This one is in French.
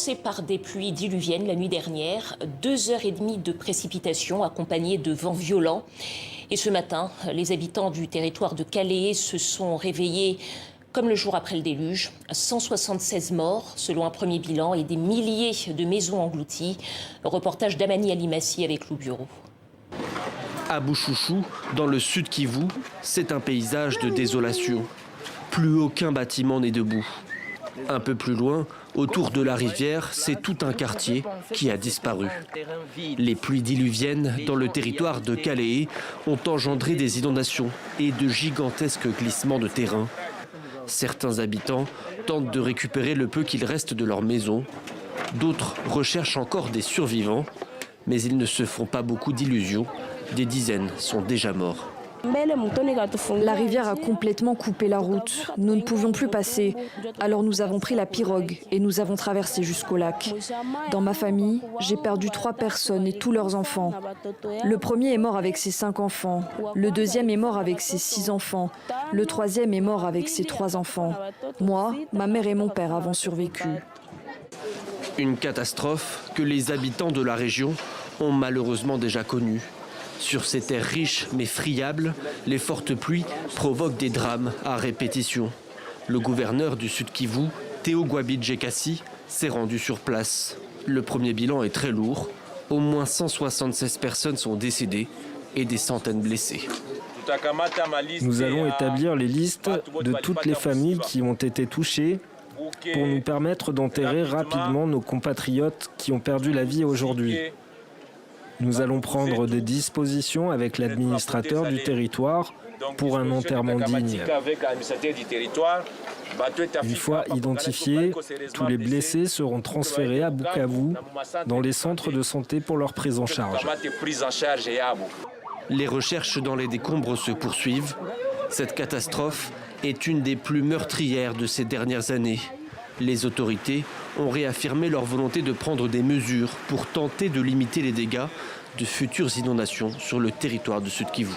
commencé par des pluies diluviennes la nuit dernière, 2h30 de précipitations accompagnées de vents violents. Et ce matin, les habitants du territoire de Calais se sont réveillés comme le jour après le déluge. 176 morts selon un premier bilan et des milliers de maisons englouties. Reportage d'Amani Alimassi avec Lou Bureau. À Bouchouchou, dans le sud Kivu, c'est un paysage de désolation. Plus aucun bâtiment n'est debout. Un peu plus loin, autour de la rivière, c'est tout un quartier qui a disparu. Les pluies diluviennes dans le territoire de Calais ont engendré des inondations et de gigantesques glissements de terrain. Certains habitants tentent de récupérer le peu qu'il reste de leur maison. D'autres recherchent encore des survivants, mais ils ne se font pas beaucoup d'illusions. Des dizaines sont déjà morts. La rivière a complètement coupé la route. Nous ne pouvions plus passer. Alors nous avons pris la pirogue et nous avons traversé jusqu'au lac. Dans ma famille, j'ai perdu 3 personnes et tous leurs enfants. Le premier est mort avec ses 5 enfants. Le deuxième est mort avec ses 6 enfants. Le troisième est mort avec ses 3 enfants. Moi, ma mère et mon père avons survécu. Une catastrophe que les habitants de la région ont malheureusement déjà connue. Sur ces terres riches mais friables, les fortes pluies provoquent des drames à répétition. Le gouverneur du Sud Kivu, Théo Gwabidjekassi, s'est rendu sur place. Le premier bilan est très lourd. Au moins 176 personnes sont décédées et des centaines blessées. Nous allons établir les listes de toutes les familles qui ont été touchées pour nous permettre d'enterrer rapidement nos compatriotes qui ont perdu la vie aujourd'hui. Nous allons prendre des dispositions avec l'administrateur du territoire pour un enterrement digne. Une fois identifiés, tous les blessés seront transférés à Bukavu dans les centres de santé pour leur prise en charge. Les recherches dans les décombres se poursuivent. Cette catastrophe est une des plus meurtrières de ces dernières années. Les autorités ont réaffirmé leur volonté de prendre des mesures pour tenter de limiter les dégâts de futures inondations sur le territoire du Sud Kivu.